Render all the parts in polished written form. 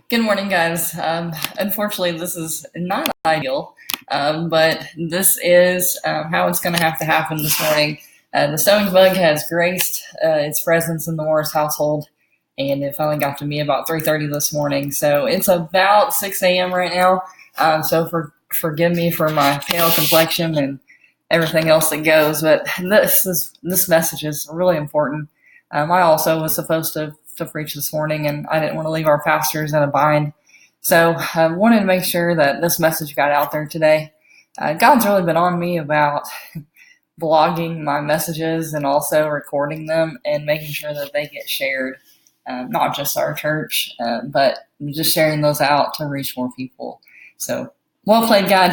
Good morning, guys. Unfortunately, this is not ideal, but this is how it's going to have to happen this morning. The sewing bug has graced its presence in the Morris household, and it finally got to me about 3:30 this morning. So it's about 6 a.m. right now. Forgive me for my pale complexion and everything else that goes, but this message is really important. I also was supposed to preach this morning, and I didn't want to leave our pastors in a bind. So I wanted to make sure that this message got out there today. God's really been on me about blogging my messages and also recording them and making sure that they get shared, not just our church, but just sharing those out to reach more people. So well played, God.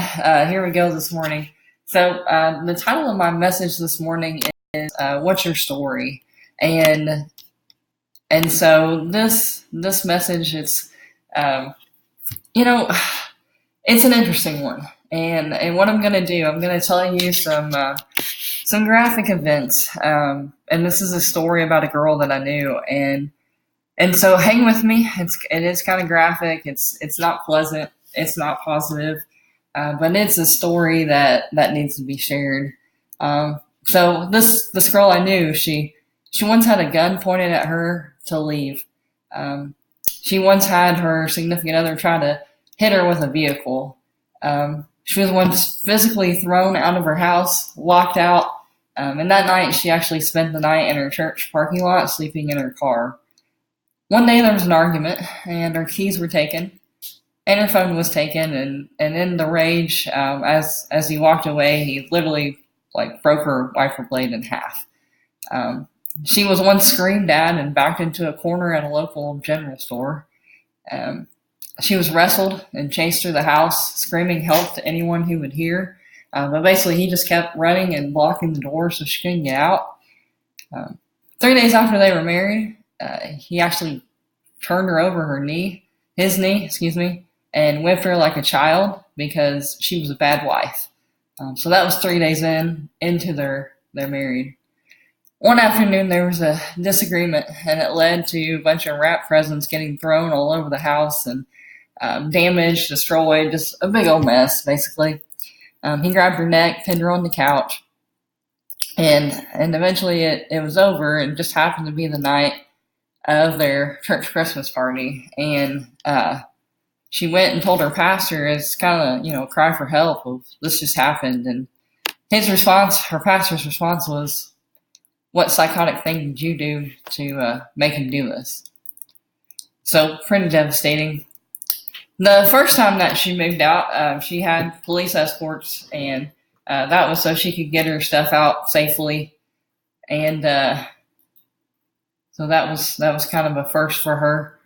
Here we go this morning. So the title of my message this morning is "What's Your Story?" And so this message, it's it's an interesting one. And what I'm going to do, I'm going to tell you some graphic events. And this is a story about a girl that I knew, and so hang with me. It is kind of graphic. It's not pleasant. It's not positive. But it's a story that needs to be shared. So this girl I knew, she once had a gun pointed at her to leave. She once had her significant other try to hit her with a vehicle. She was once physically thrown out of her house, locked out, and that night she actually spent the night in her church parking lot, sleeping in her car. One day there was an argument, and her keys were taken, and her phone was taken, and in the rage, as he walked away, he literally broke her wiper blade in half. She was once screamed at and backed into a corner at a local general store. She was wrestled and chased through the house, screaming help to anyone who would hear. But basically, he just kept running and blocking the door so she couldn't get out. 3 days after they were married, he actually turned her over his knee, and whipped her like a child because she was a bad wife. So that was 3 days into their married. One afternoon, there was a disagreement, and it led to a bunch of wrap presents getting thrown all over the house and damaged, destroyed, just a big old mess, basically. He grabbed her neck, pinned her on the couch, and eventually it was over. It just happened to be the night of their church Christmas party, and she went and told her pastor as kind of, cry for help of this just happened. And her pastor's response was, "What psychotic thing did you do to make him do this?" So pretty devastating. The first time that she moved out, she had police escorts, and that was so she could get her stuff out safely. And so that was kind of a first for her.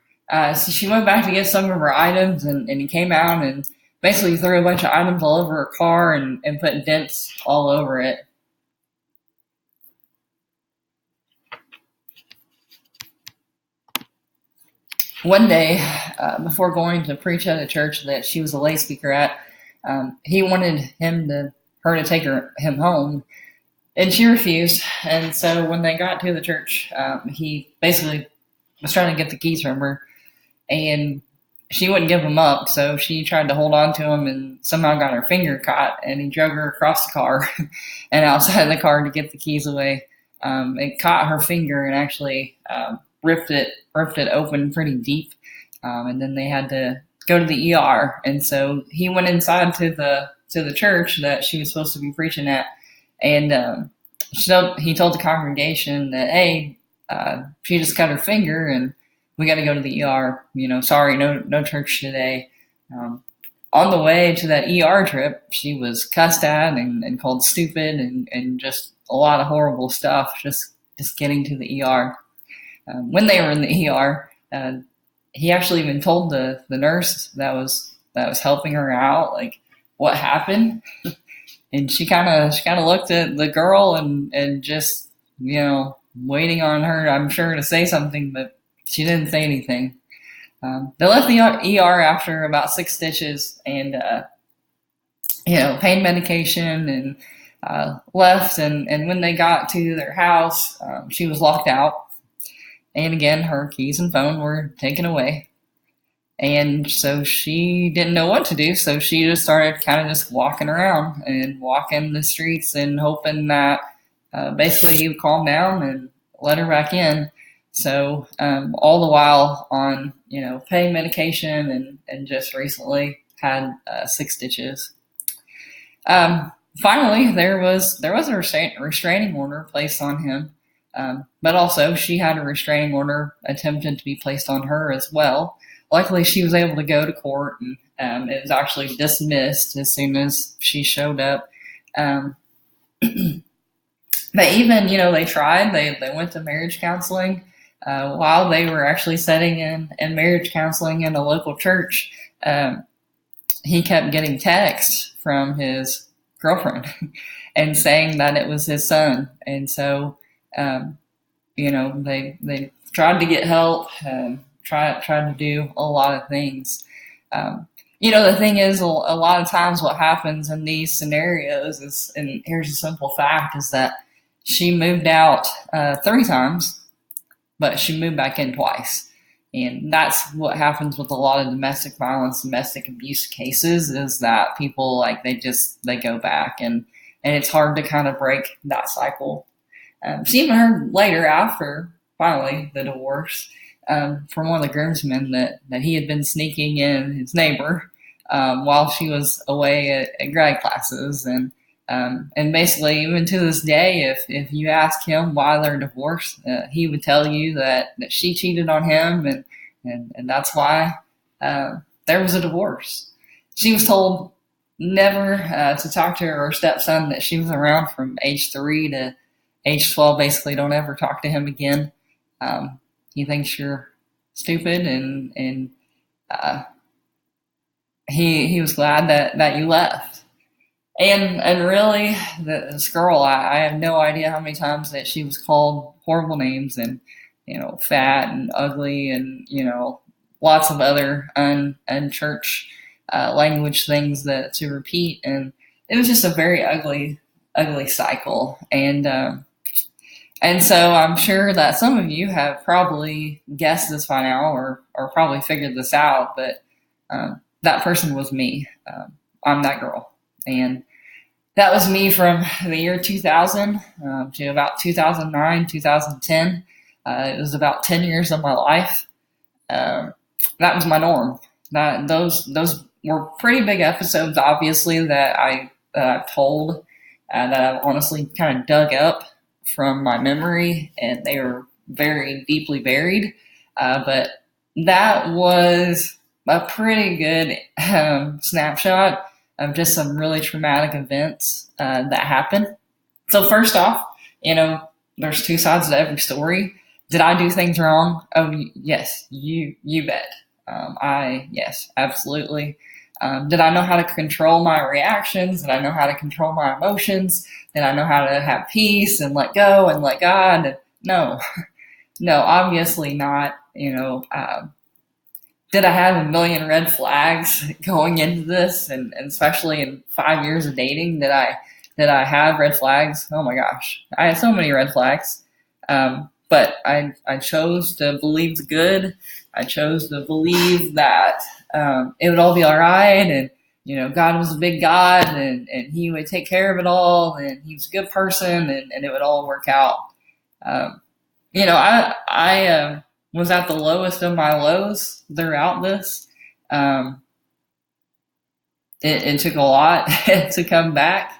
So she went back to get some of her items, and he came out and basically threw a bunch of items all over her car and put dents all over it. One day, before going to preach at a church that she was a lay speaker at, he wanted her to take him home, and she refused. And so when they got to the church, he basically was trying to get the keys from her, and she wouldn't give him up. So she tried to hold on to him, and somehow got her finger caught, and he drug her across the car and outside the car to get the keys away. It caught her finger and actually ripped it open pretty deep, and then they had to go to the ER. And so he went inside to the church that she was supposed to be preaching at, and he told the congregation that, hey, she just cut her finger and we got to go to the ER. Sorry, no church today. On the way to that ER trip, she was cussed at and called stupid and just a lot of horrible stuff just getting to the ER. When they were in the ER, he actually even told the nurse that was helping her out, what happened. And she kind of looked at the girl and just, waiting on her, I'm sure, to say something, but she didn't say anything. They left the ER after about 6 stitches and, pain medication, and left. And when they got to their house, she was locked out. And again, her keys and phone were taken away. And so she didn't know what to do. So she just started kind of just walking around and walking the streets and hoping that basically he would calm down and let her back in. So all the while on, pain medication and just recently had 6 stitches. Finally, there was a restraining order placed on him, but also she had a restraining order attempted to be placed on her as well. Luckily, she was able to go to court, and it was actually dismissed as soon as she showed up. Um, but even they tried. They went to marriage counseling while they were actually sitting in marriage counseling in a local church. He kept getting texts from his girlfriend and saying that it was his son. And so, they tried to get help, tried to do a lot of things. The thing is, a lot of times what happens in these scenarios is, and here's a simple fact, is that she moved out 3 times, but she moved back in twice. And that's what happens with a lot of domestic violence, domestic abuse cases, is that people they go back, and it's hard to kind of break that cycle. She even heard later, after finally the divorce, from one of the groomsmen that he had been sneaking in his neighbor while she was away at grad classes, and basically, even to this day, if you ask him why they're divorced, he would tell you that she cheated on him, and that's why there was a divorce. She was told never to talk to her stepson that she was around from age 3 to age 12. Basically, don't ever talk to him again. He thinks you're stupid, and he was glad that you left. And really, this girl, I have no idea how many times that she was called horrible names, and fat and ugly, and lots of other unchurch language things that to repeat, and it was just a very ugly cycle. And so I'm sure that some of you have probably guessed this by now, or probably figured this out, but that person was me. I'm that girl. And that was me from the year 2000 to about 2009, 2010. It was about 10 years of my life. That was my norm. Those were pretty big episodes, obviously, that I've told, that I've honestly kind of dug up from my memory, and they were very deeply buried. But that was a pretty good snapshot of just some really traumatic events that happened. So first off, there's 2 sides to every story. Did I do things wrong? Oh, yes, you bet. Yes, absolutely. Did I know how to control my reactions? Did I know how to control my emotions? Did I know how to have peace and let go and let God? No, no, obviously not. Did I have a million red flags going into this, and especially in 5 years of dating? Did I have red flags? Oh my gosh, I had so many red flags. But I chose to believe the good. I chose to believe that it would all be all right, and God was a big God, and He would take care of it all, and He was a good person, and it would all work out. I was at the lowest of my lows throughout this. It took a lot to come back.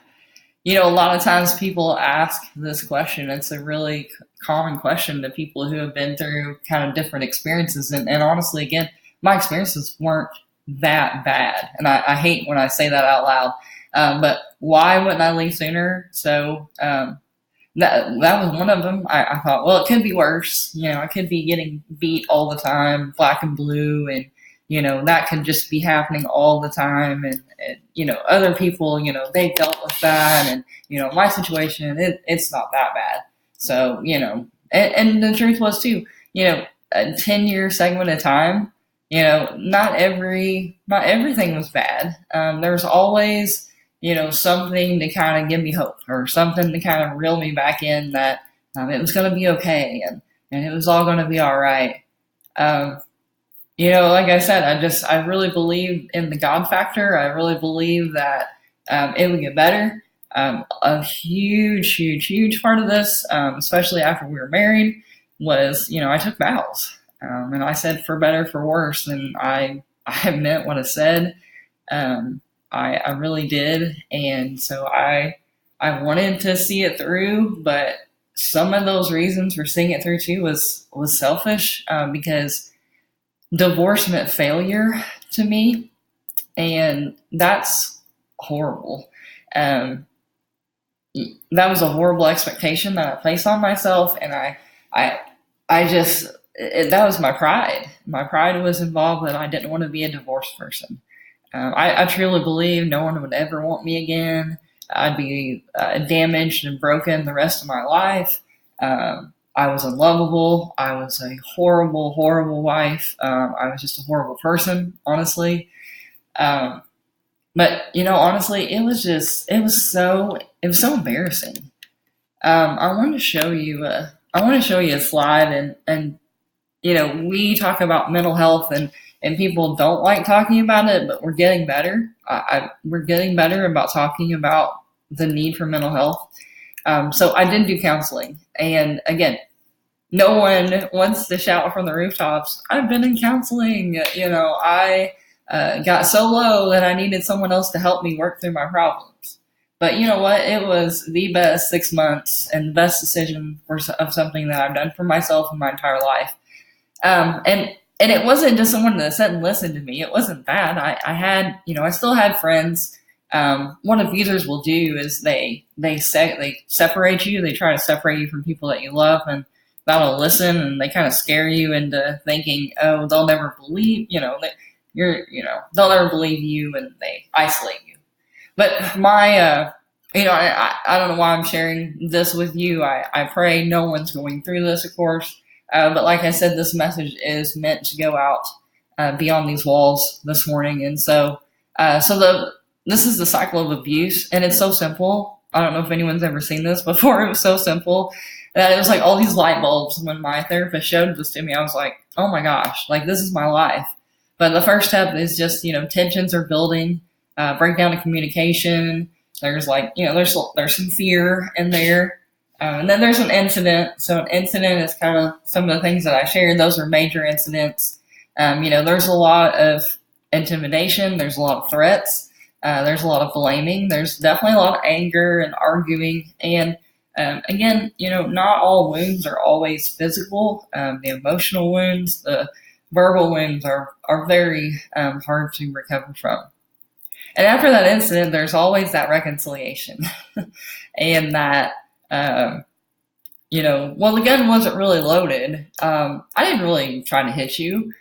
A lot of times people ask this question. It's a really common question to people who have been through kind of different experiences. And honestly, again, my experiences weren't that bad. And I hate when I say that out loud. But why wouldn't I leave sooner? So that was one of them. I thought, well, it could be worse. I could be getting beat all the time, black and blue, and that could just be happening all the time. And other people, they dealt with that, and my situation, it's not that bad. So and the truth was too, a 10-year segment of time, not everything was bad. There was always something to kind of give me hope, or something to kind of reel me back in that it was going to be okay, and it was all going to be all right. like I said, I really believe in the God factor. I really believe that it would get better. A huge, huge, huge part of this, especially after we were married, was, I took vows. And I said for better, for worse. And I meant what I said. Um, I really did. And so I wanted to see it through, but some of those reasons for seeing it through too was selfish, because divorce meant failure to me, and that's horrible. Um, that was a horrible expectation that I placed on myself, and I, I just that was my pride. My pride was involved that I didn't want to be a divorced person. I truly believe no one would ever want me again. I'd be damaged and broken the rest of my life. I was unlovable. I was a horrible, horrible wife. I was just a horrible person, honestly. Um, but honestly, it was so embarrassing. I want to show you. I want to show you a slide, and we talk about mental health, and people don't like talking about it, but we're getting better. We're getting better about talking about the need for mental health. So I did do counseling, and again, no one wants to shout from the rooftops, I've been in counseling. I got so low that I needed someone else to help me work through my problems. But you know what? It was the best 6 months and the best decision of something that I've done for myself in my entire life. And it wasn't just someone that sat and listened to me. It wasn't bad. I had, I still had friends. What abusers will do is they separate you. They try to separate you from people that you love, and that'll listen, and they kind of scare you into thinking, oh, they'll never believe, that they'll never believe you, and they isolate you. But I don't know why I'm sharing this with you. I pray no one's going through this, of course. But like I said, this message is meant to go out beyond these walls this morning. And this is the cycle of abuse, and it's so simple. I don't know if anyone's ever seen this before. It was so simple that it was like all these light bulbs. When my therapist showed this to me, I was like, oh my gosh, like this is my life. But the first step is just, tensions are building, breakdown of communication. There's there's some fear in there. And then there's an incident. So an incident is kind of some of the things that I shared. Those are major incidents. There's a lot of intimidation. There's a lot of threats. There's a lot of blaming. There's definitely a lot of anger and arguing. And again, not all wounds are always physical. The emotional wounds, the verbal wounds are very hard to recover from. And after that incident, there's always that reconciliation and that, well, the gun wasn't really loaded. I didn't really try to hit you.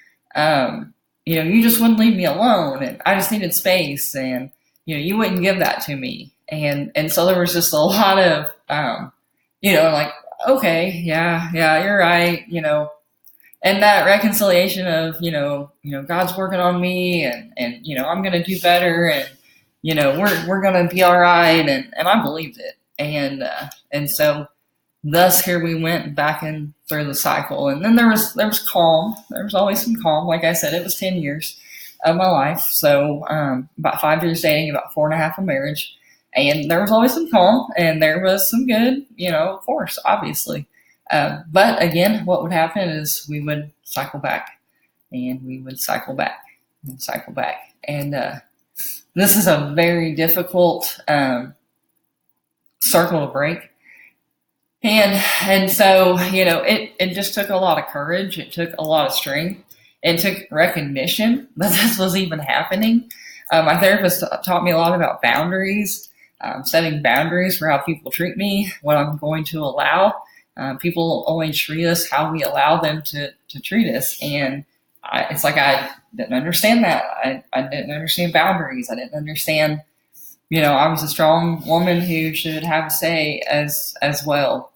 You just wouldn't leave me alone, and I just needed space, and, you wouldn't give that to me. And so there was just a lot of, like, okay, yeah, you're right, and that reconciliation of, God's working on me, and I'm going to do better, and, we're going to be all right. And I believed it. And so thus here we went back in through the cycle. And then there was calm. There was always some calm. Like I said, it was 10 years of my life. So, about 5 years dating, about 4.5 of marriage. And there was always some calm, and there was some good, of course, obviously. But again, what would happen is we would cycle back, and we would cycle back and cycle back. And this is a very difficult circle to break. And so, it just took a lot of courage. It took a lot of strength. It took recognition that this was even happening. My therapist taught me a lot about boundaries, setting boundaries for how people treat me, what I'm going to allow. People only treat us how we allow them to treat us. And it's like I didn't understand that. I didn't understand boundaries. I didn't understand, I was a strong woman who should have a say as well.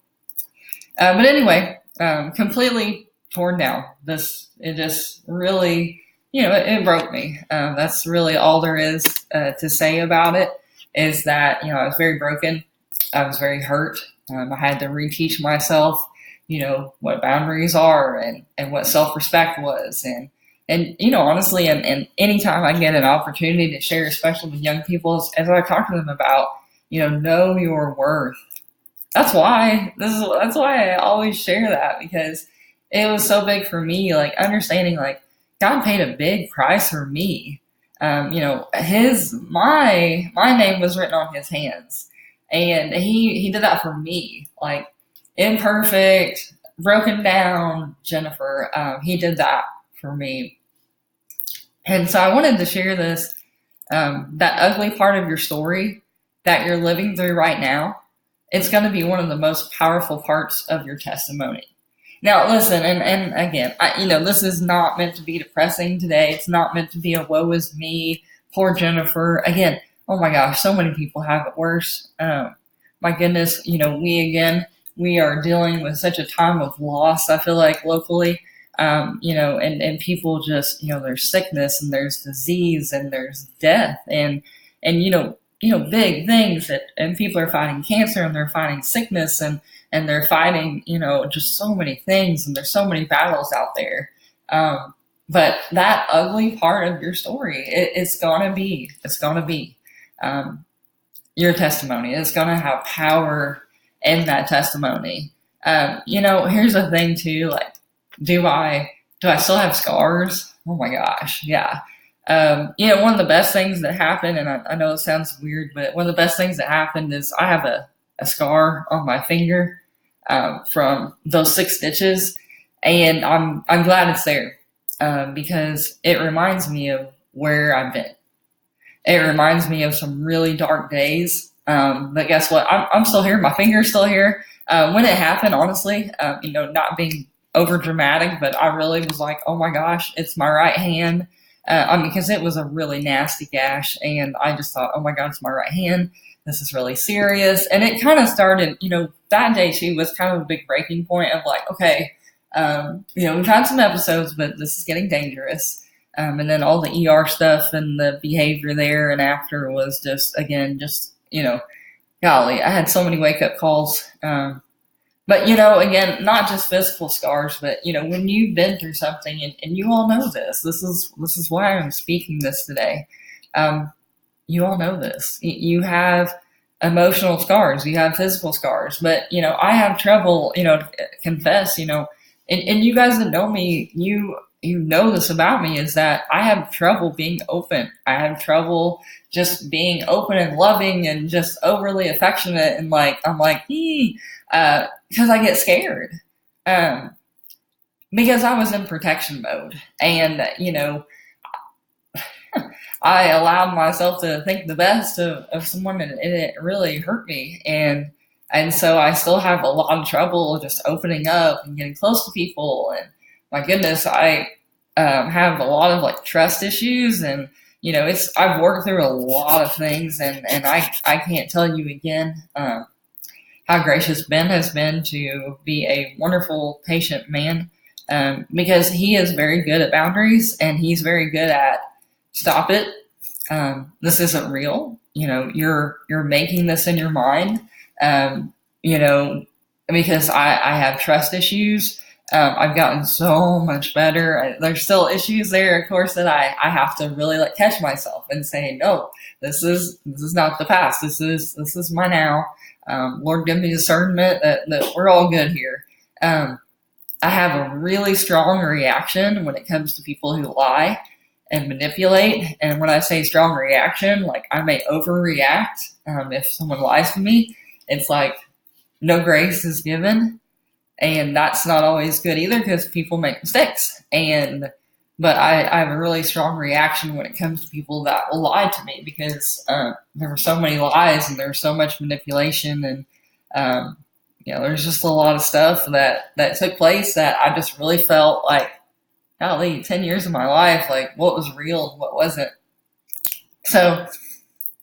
But anyway, completely torn down. It just really, it broke me. That's really all there is to say about it, is that, I was very broken. I was very hurt. I had to reteach myself, what boundaries are, and what self-respect was. And honestly, and anytime I get an opportunity to share, especially with young people, as I talk to them about, know your worth. That's why I always share that, because it was so big for me, like understanding like God paid a big price for me. His my name was written on his hands, and he did that for me. Like imperfect, broken down Jennifer, he did that for me. And so I wanted to share this, that ugly part of your story that you're living through right now. It's going to be one of the most powerful parts of your testimony. Now, listen, and again, this is not meant to be depressing today. It's not meant to be a woe is me, poor Jennifer. Again, oh my gosh, so many people have it worse. My goodness, we are dealing with such a time of loss, I feel like, locally. And people just, there's sickness and there's disease and there's death and big things and people are fighting cancer and they're fighting sickness and they're fighting, just so many things, and there's so many battles out there. But that ugly part of your story, it's gonna be your testimony. It's gonna have power in that testimony. Here's the thing too, like, do I still have scars? Oh my gosh, yeah. One of the best things that happened, and I know it sounds weird, but one of the best things that happened is I have a scar on my finger from those 6 stitches, and I'm glad it's there because it reminds me of where I've been. It reminds me of some really dark days. But guess what? I'm still here. My finger's still here. When it happened, honestly, not being over dramatic, but I really was like, oh my gosh, it's my right hand. Because it was a really nasty gash, and I just thought, oh my God, it's my right hand. This is really serious. And it kind of started, that day too was kind of a big breaking point of like, okay, we've had some episodes, but this is getting dangerous. And then all the ER stuff and the behavior there and after was just, again, golly, I had so many wake up calls. But, again, not just physical scars, but, when you've been through something, and you all know this is why I'm speaking this today. You all know this. You have emotional scars, you have physical scars, but, I have trouble, to confess, and you guys that know me, you know this about me, is that I have trouble being open. I have trouble just being open and loving and just overly affectionate. And I'm like, because I get scared. Because I was in protection mode, and, I allowed myself to think the best of someone, and it really hurt me. And so I still have a lot of trouble just opening up and getting close to people. And my goodness, I have a lot of like trust issues, and I've worked through a lot of things, and I can't tell you again how gracious Ben has been to be a wonderful, patient man, because he is very good at boundaries, and he's very good at stop it. This isn't real. You're making this in your mind. Because I have trust issues. I've gotten so much better. There's still issues there, of course, that I have to really like catch myself and say, no, this is not the past. This is my now. Lord, give me discernment that we're all good here. I have a really strong reaction when it comes to people who lie and manipulate. And when I say strong reaction, like I may overreact. If someone lies to me, it's like no grace is given. And that's not always good either, because people make mistakes. But I have a really strong reaction when it comes to people that will lie to me, because there were so many lies and there was so much manipulation, and there's just a lot of stuff that took place that I just really felt like, golly, 10 years of my life, like what was real and what wasn't. So,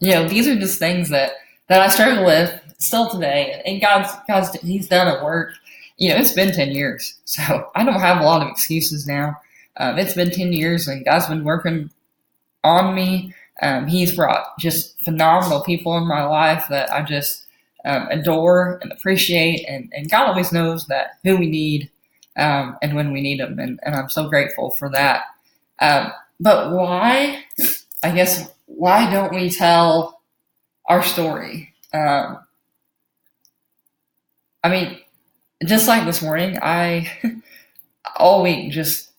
these are just things that I struggle with still today, and God's He's done a work. It's been 10 years, so I don't have a lot of excuses now. It's been 10 years, and God's been working on me. He's brought just phenomenal people in my life that I just adore and appreciate, and God always knows that who we need and when we need them, and I'm so grateful for that. But why? I guess why don't we tell our story? I mean, just like this morning, I all week just,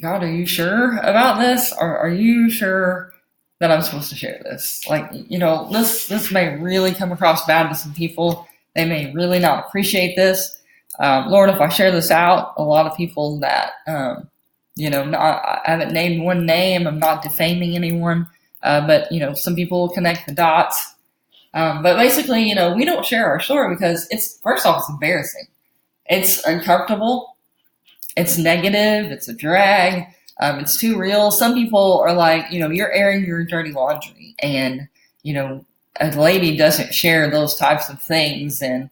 God, are you sure about this? Or are you sure that I'm supposed to share this? Like, this may really come across bad to some people. They may really not appreciate this. Lord, if I share this out, a lot of people that, I haven't named one name. I'm not defaming anyone. But, some people will connect the dots. But basically, we don't share our story because first off, it's embarrassing. It's uncomfortable. It's negative. It's a drag. It's too real. Some people are like, you're airing your dirty laundry, and, a lady doesn't share those types of things. And,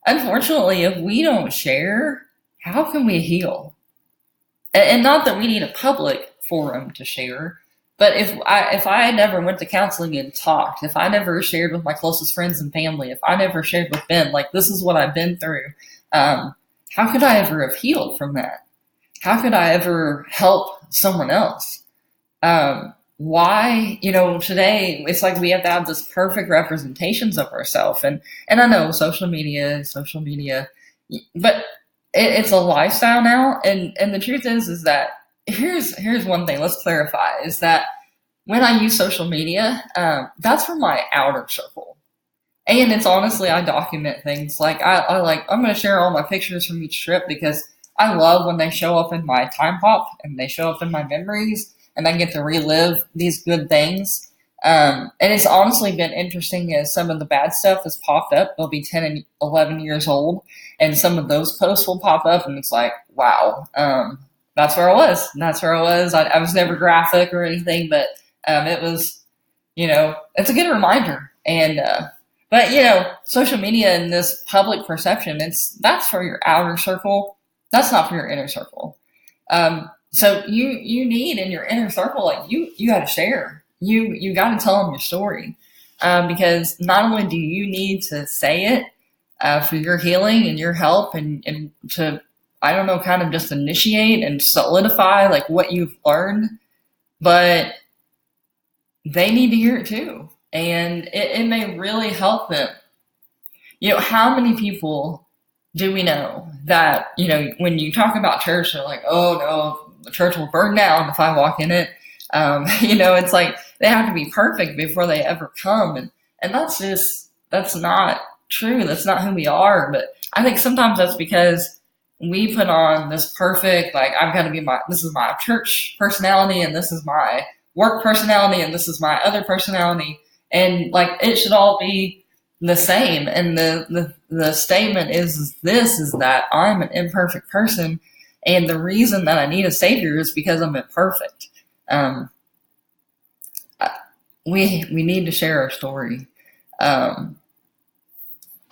unfortunately, if we don't share, how can we heal? And not that we need a public forum to share, but if I never went to counseling and talked, if I never shared with my closest friends and family, if I never shared with Ben, like, this is what I've been through, how could I ever have healed from that? How could I ever help someone else? Why, today it's like we have to have this perfect representations of ourselves. And I know social media, but it's a lifestyle now. And the truth is that here's one thing, let's clarify, is that when I use social media, that's for my outer circle. And it's honestly, I document things. Like, I'm going to share all my pictures from each trip because I love when they show up in my time hop and they show up in my memories and I get to relive these good things. And it's honestly been interesting as some of the bad stuff has popped up. They'll be 10 and 11 years old, and some of those posts will pop up and it's like, wow, that's where I was. That's where I was. I was never graphic or anything, but it was, it's a good reminder. And, but, social media and this public perception, that's for your outer circle. That's not for your inner circle. So you need in your inner circle, like you got to share. You got to tell them your story, because not only do you need to say it for your healing and your help and to, I don't know, kind of just initiate and solidify like what you've learned, but they need to hear it too. And it may really help them. How many people do we know that, when you talk about church, they're like, oh no, the church will burn down if I walk in it. It's like they have to be perfect before they ever come. And that's not true. That's not who we are. But I think sometimes that's because we put on this perfect, like, I've got to be this is my church personality and this is my work personality and this is my other personality. And like, it should all be the same. And the statement is that I'm an imperfect person. And the reason that I need a savior is because I'm imperfect. We need to share our story.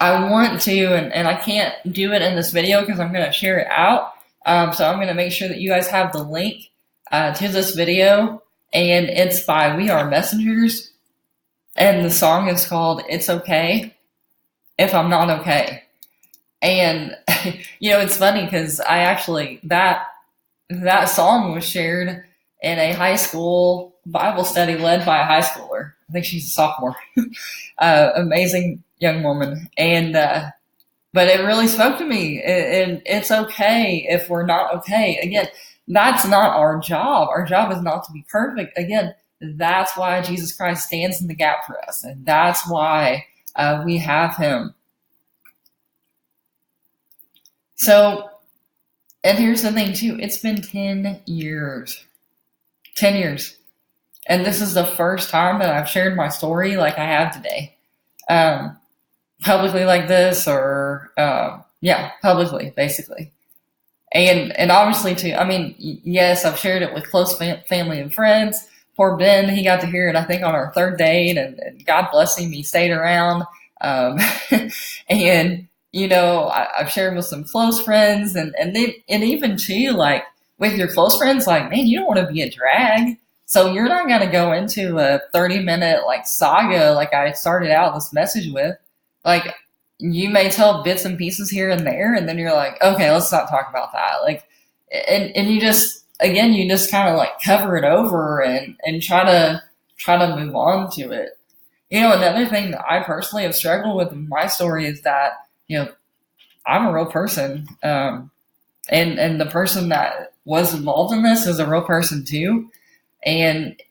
I want to, and I can't do it in this video because I'm going to share it out. So I'm going to make sure that you guys have the link to this video. And it's by We Are Messengers. And the song is called It's Okay If I'm Not Okay. And, it's funny because I actually, that song was shared in a high school Bible study led by a high schooler. I think she's a sophomore. Amazing young woman. And, but it really spoke to me. And it's okay if we're not okay. Again, that's not our job. Our job is not to be perfect. Again, that's why Jesus Christ stands in the gap for us. And that's why we have him. So, and here's the thing too, it's been 10 years. 10 years. And this is the first time that I've shared my story like I have today. Publicly like this, or, publicly, basically. And obviously too, I mean, yes, I've shared it with close family and friends. Poor Ben, he got to hear it, I think, on our third date, and God bless him, he stayed around. And, I've shared with some close friends, and even too, like, with your close friends, like, man, you don't want to be a drag. So you're not going to go into a 30-minute, like, saga like I started out this message with. Like, you may tell bits and pieces here and there, and then you're like, okay, let's not talk about that. Like, and you just, again, you just kind of like cover it over and try to move on to it. Another thing that I personally have struggled with in my story is that, I'm a real person. And the person that was involved in this is a real person too. And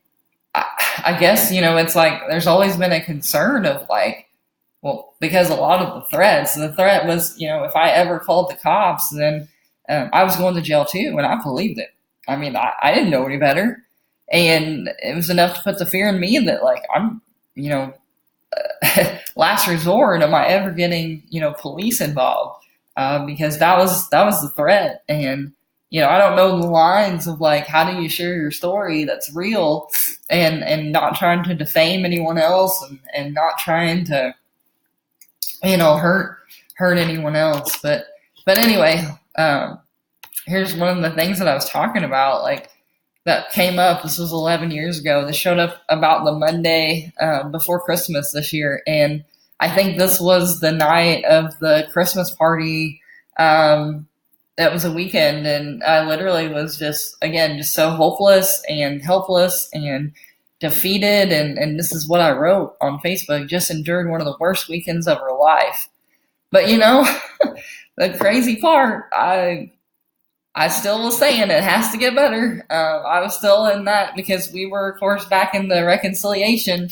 I guess, it's like there's always been a concern of like, well, because a lot of the threat was, if I ever called the cops, then I was going to jail too. And I believed it. I mean, I didn't know any better. And it was enough to put the fear in me that like, I'm, last resort, am I ever getting, police involved? Because that was the threat. And, I don't know the lines of like, how do you share your story that's real and not trying to defame anyone else and not trying to, hurt anyone else. But anyway, here's one of the things that I was talking about, like that came up. This was 11 years ago. This showed up about the Monday before Christmas this year. And I think this was the night of the Christmas party. That was a weekend. And I literally was just so hopeless and helpless and defeated. And this is what I wrote on Facebook: just endured one of the worst weekends of her life. But the crazy part, I still was saying it has to get better. I was still in that because we were, of course, back in the reconciliation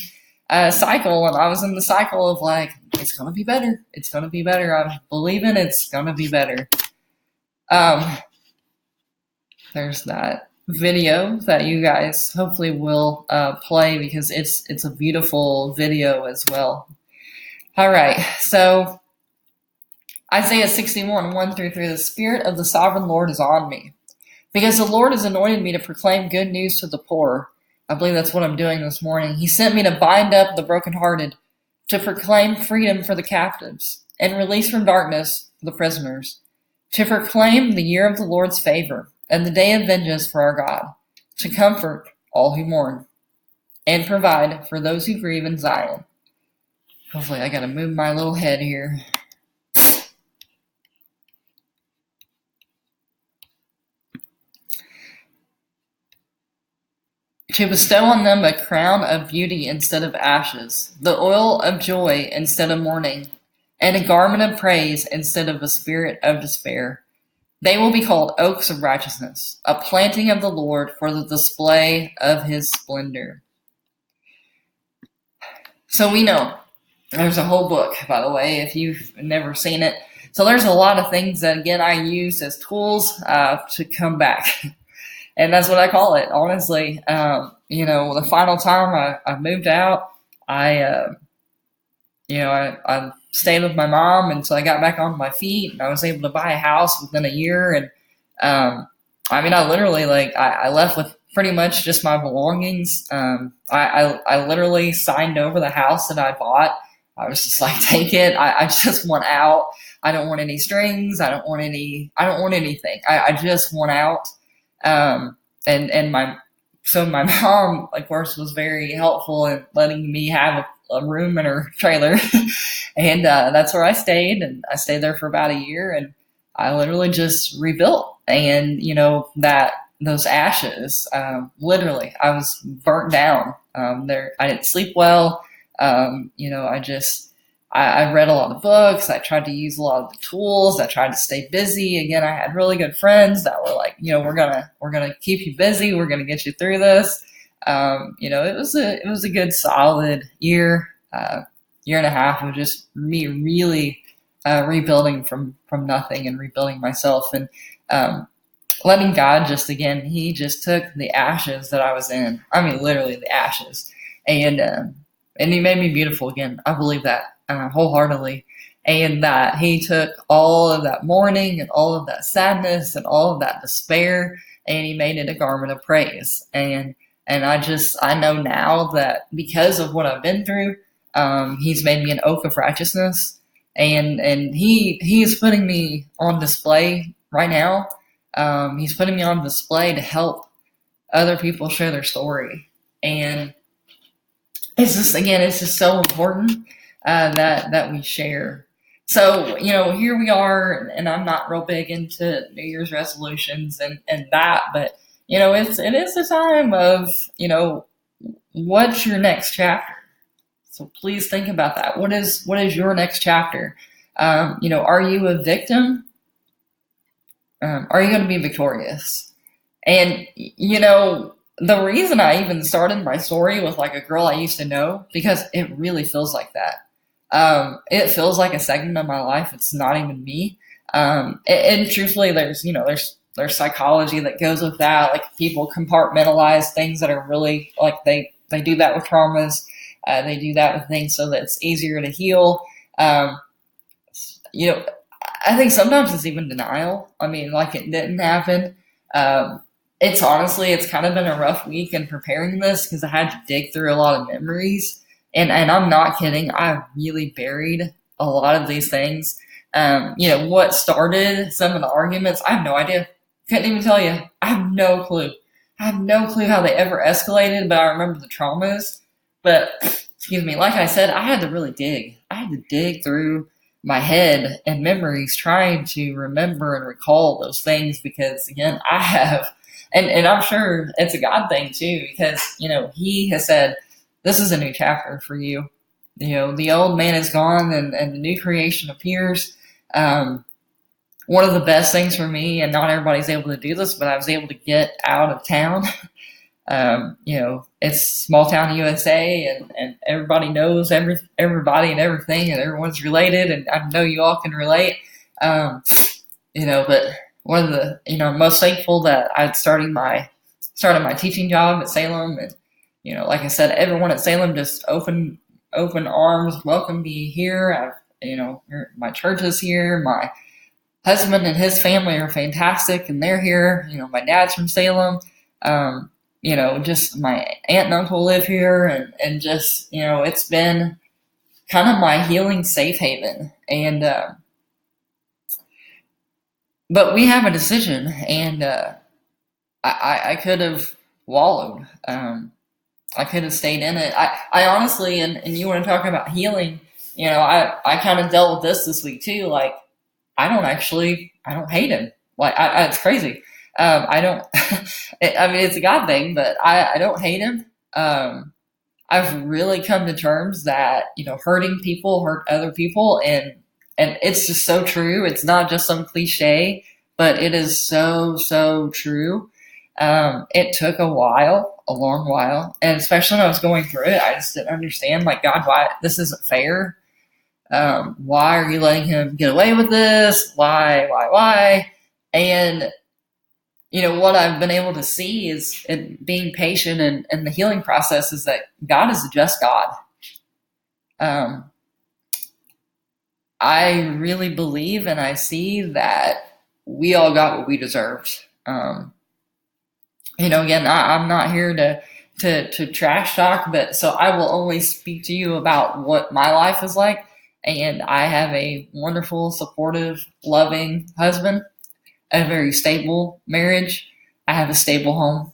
cycle, and I was in the cycle of like, it's gonna be better. It's gonna be better. I'm believing it's gonna be better. There's that video that you guys hopefully will play because it's a beautiful video as well. All right, so Isaiah 61, 1-3, the Spirit of the Sovereign Lord is on me, because the Lord has anointed me to proclaim good news to the poor. I believe that's what I'm doing this morning. He sent me to bind up the brokenhearted, to proclaim freedom for the captives, and release from darkness for the prisoners, to proclaim the year of the Lord's favor, and the day of vengeance for our God, to comfort all who mourn, and provide for those who grieve in Zion. Hopefully I gotta move my little head here. To bestow on them a crown of beauty instead of ashes, the oil of joy instead of mourning, and a garment of praise instead of a spirit of despair. They will be called oaks of righteousness, a planting of the Lord for the display of his splendor. So we know there's a whole book, by the way, if you've never seen it. So there's a lot of things that, again, I use as tools to come back. And that's what I call it, honestly. The final time I moved out, I stayed with my mom until I got back on my feet, and I was able to buy a house within a year. And I literally, I left with pretty much just my belongings. I literally signed over the house that I bought. I was just like, take it. I just want out. I don't want any strings. I don't want anything. I just want out. My mom, of course, was very helpful in letting me have a room in her trailer. And that's where I stayed. And I stayed there for about a year, and I literally just rebuilt. And, those ashes, literally, I was burnt down. I didn't sleep well. I read a lot of books. I tried to use a lot of the tools. I tried to stay busy. Again, I had really good friends that were like, we're gonna keep you busy. We're gonna get you through this. It was a good solid year and a half of just me really rebuilding from nothing and rebuilding myself, and letting God he just took the ashes that I was in. I mean, literally the ashes, and he made me beautiful again. I believe that wholeheartedly. And that he took all of that mourning and all of that sadness and all of that despair, and he made it a garment of praise. And I know now that because of what I've been through, he's made me an oak of righteousness, and he is putting me on display right now. He's putting me on display to help other people share their story. And it's just so important that we share. So, here we are, and I'm not real big into New Year's resolutions and that, but it is a time of, what's your next chapter? So please think about that. What is your next chapter? Are you a victim? Are you going to be victorious? And the reason I even started my story with like a girl I used to know, because it really feels like that. It feels like a segment of my life. It's not even me. And truthfully, there's psychology that goes with that. Like people compartmentalize things that are really like they do that with traumas. They do that with things so that it's easier to heal. Um, you know, I think sometimes it's even denial. I mean, like it didn't happen. Um, it's kind of been a rough week in preparing this because I had to dig through a lot of memories, and I'm not kidding. I really buried a lot of these things. What started some of the arguments? I have no idea. Couldn't even tell you. I have no clue. I have no clue how they ever escalated, but I remember the traumas. But excuse me, like I said, I had to really dig. I had to dig through my head and memories trying to remember and recall those things because again I have and I'm sure it's a God thing too because he has said this is a new chapter for you. The old man is gone and the new creation appears. One of the best things for me, and not everybody's able to do this, but I was able to get out of town. It's small town USA, and everybody knows everybody and everything, and everyone's related, and I know you all can relate. But one of the, I'm most thankful that I started my teaching job at Salem, and like I said, everyone at Salem just open arms, welcome me here. My church is here. My husband and his family are fantastic, and they're here. My dad's from Salem. Just my aunt and uncle live here, and just, it's been kind of my healing safe haven. And, but we have a decision, and I could have wallowed. I could have stayed in it. I honestly, and you want to talk about healing, I kind of dealt with this week too. Like, I don't hate him. Like, it's crazy. I don't, I mean, it's a God thing, but I don't hate him. I've really come to terms that, hurting people hurt other people. And it's just so true. It's not just some cliche, but it is so, so true. It took a long while. And especially when I was going through it, I just didn't understand, like, God, why this isn't fair. Why are you letting him get away with this? Why? And what I've been able to see is in being patient and the healing process is that God is a just God. I really believe and I see that we all got what we deserved. Again, I'm not here to trash talk, but so I will only speak to you about what my life is like. And I have a wonderful, supportive, loving husband, a very stable marriage. I have a stable home.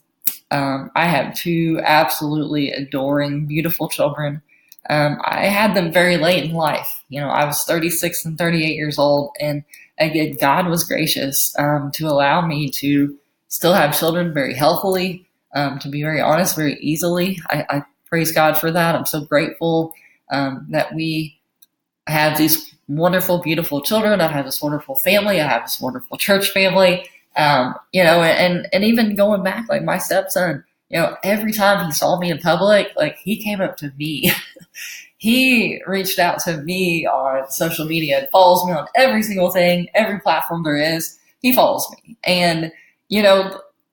I have two absolutely adoring, beautiful children. I had them very late in life. I was 36 and 38 years old, and again, God was gracious to allow me to still have children very healthily, to be very honest, very easily. I praise God for that. I'm so grateful that we have these wonderful, beautiful children. I have this wonderful family. I have this wonderful church family. And even going back, like my stepson, every time he saw me in public, like he came up to me. He reached out to me on social media and follows me on every single thing, every platform there is. He follows me. And,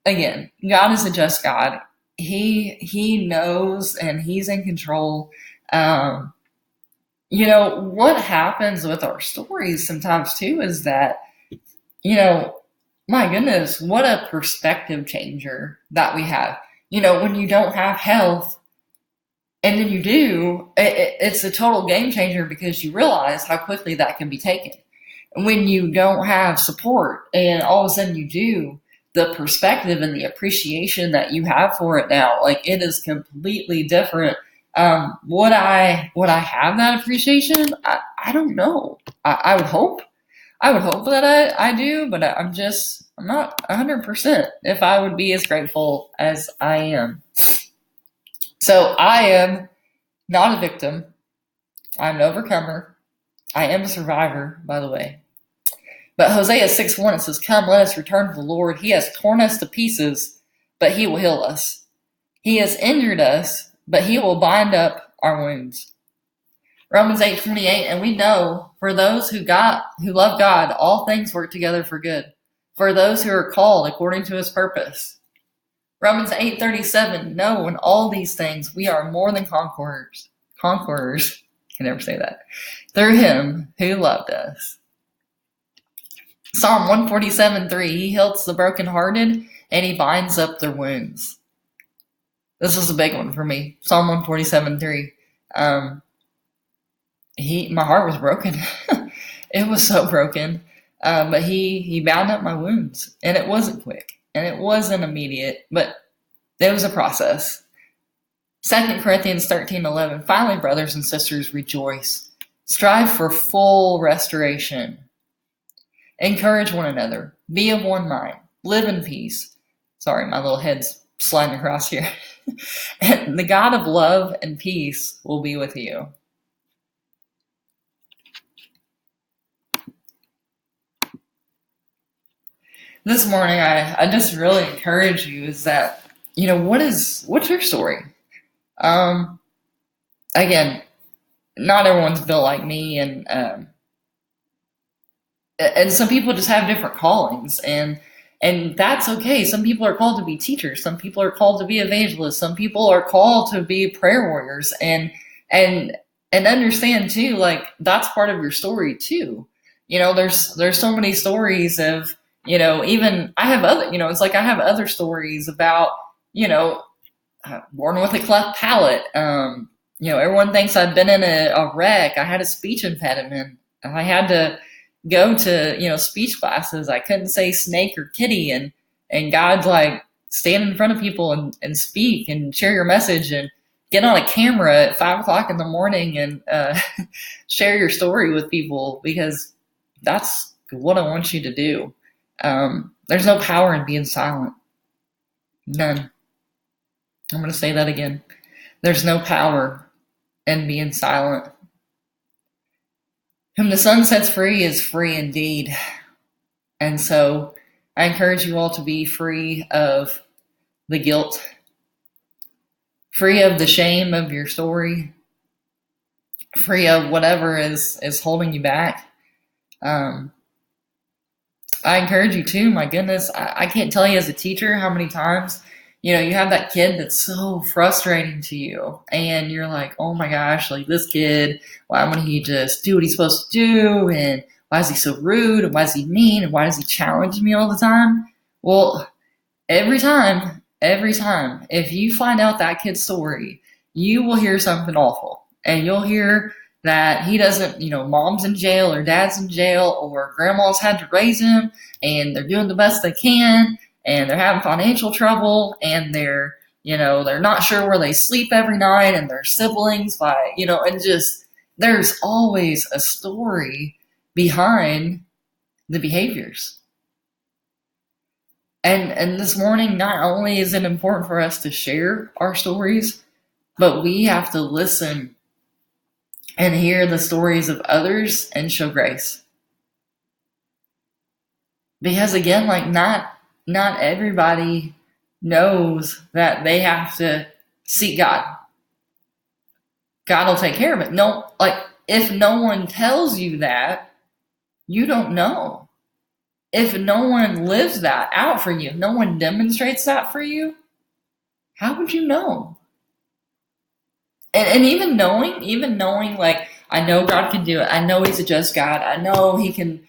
again, God is a just God. He knows and he's in control. What happens with our stories sometimes too is that, my goodness, what a perspective changer that we have. When you don't have health and then you do, it's a total game changer because you realize how quickly that can be taken. And when you don't have support and all of a sudden you do, the perspective and the appreciation that you have for it now, like it is completely different Would I have that appreciation? I don't know. I would hope. I would hope that I do, but I'm not 100% if I would be as grateful as I am. So I am not a victim. I'm an overcomer. I am a survivor, by the way. But Hosea 6:1, it says, "Come, let us return to the Lord. He has torn us to pieces, but he will heal us. He has injured us, but he will bind up our wounds." Romans 8:28, and we know for those who love God, all things work together for good, for those who are called according to his purpose. Romans 8:37, no, in all these things we are more than conquerors. Conquerors, can never say that. Through him who loved us. Psalm 147:3, he heals the brokenhearted and he binds up their wounds. This was a big one for me. Psalm 147:3. My heart was broken. It was so broken. But he bound up my wounds, and it wasn't quick, and it wasn't immediate, but it was a process. 2 Corinthians 13:11. Finally, brothers and sisters, rejoice. Strive for full restoration. Encourage one another. Be of one mind. Live in peace. Sorry, my little head's sliding across here. And the God of love and peace will be with you. This morning, I just really encourage you is that, what's your story? Again, not everyone's built like me, and some people just have different callings, and that's okay. Some people are called to be teachers. Some people are called to be evangelists. Some people are called to be prayer warriors, and understand too, like that's part of your story too. There's so many stories of, even I have other, it's like I have other stories about, born with a cleft palate. Everyone thinks I've been in a wreck. I had a speech impediment. I had to go to, speech classes. I couldn't say snake or kitty. And God's like, stand in front of people and speak and share your message and get on a camera at 5:00 in the morning and share your story with people, because that's what I want you to do. There's no power in being silent. None. I'm going to say that again. There's no power in being silent. Whom the Son sets free is free indeed. And so I encourage you all to be free of the guilt, free of the shame of your story, free of whatever is holding you back. I encourage you too, my goodness, I can't tell you as a teacher how many times, you have that kid that's so frustrating to you, and you're like, oh my gosh, like this kid, why wouldn't he just do what he's supposed to do, and why is he so rude, and why is he mean, and why does he challenge me all the time? Well, every time, if you find out that kid's story, you will hear something awful, and you'll hear that he doesn't, mom's in jail or dad's in jail or grandma's had to raise him and they're doing the best they can and they're having financial trouble and they're not sure where they sleep every night and their siblings and just, there's always a story behind the behaviors. And this morning, not only is it important for us to share our stories, but we have to listen and hear the stories of others and show grace. Because again, like not everybody knows that they have to seek God. God will take care of it. No, like if no one tells you that, you don't know. If no one lives that out for you, if no one demonstrates that for you, how would you know? And even knowing, like, I know God can do it. I know he's a just God. I know he can,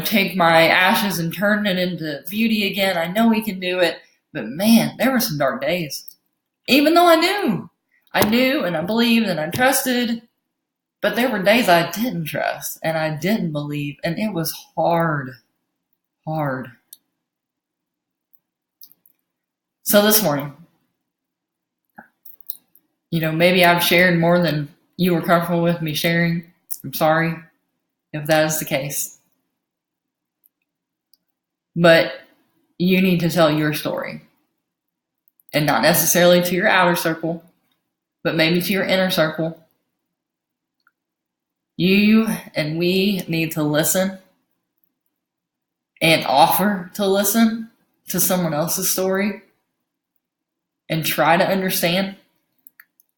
take my ashes and turn it into beauty again. I know he can do it. But man, there were some dark days. Even though I knew and I believed and I trusted, but there were days I didn't trust and I didn't believe, and it was hard. So this morning, Maybe I've shared more than you were comfortable with me sharing. I'm sorry if that is the case. But you need to tell your story. And not necessarily to your outer circle, but maybe to your inner circle. You and we need to listen and offer to listen to someone else's story and try to understand.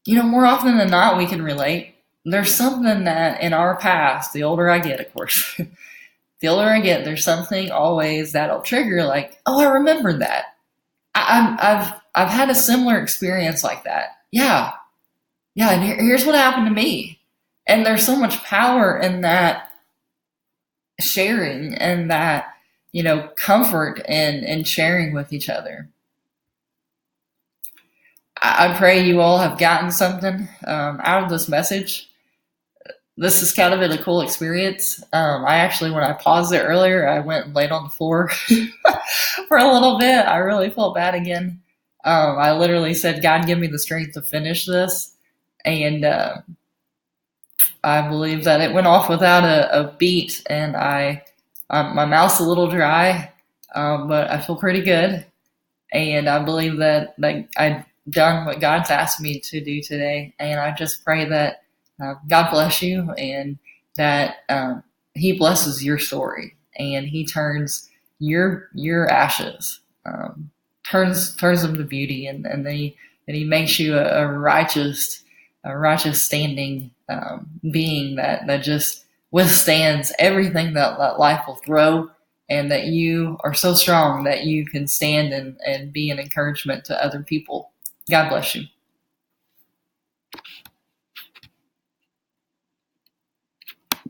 More often than not, we can relate. There's something that in our past, the older I get, of course, the older I get, there's something always that'll trigger, like, oh, I remember that. I've had a similar experience like that. Yeah, and here's what happened to me. And there's so much power in that sharing and that, comfort in sharing with each other. I pray you all have gotten something out of this message. This has kind of been a cool experience. I actually, when I paused it earlier, I went and laid on the floor for a little bit. I really felt bad again. I literally said, God, give me the strength to finish this. And I believe that it went off without a beat, and my mouth's a little dry, but I feel pretty good. And I believe that I've done what God's asked me to do today. And I just pray that God bless you, and that He blesses your story, and He turns your ashes, turns them to beauty, and that He makes you a righteous standing being that just withstands everything that life will throw, and that you are so strong that you can stand and be an encouragement to other people. God bless you.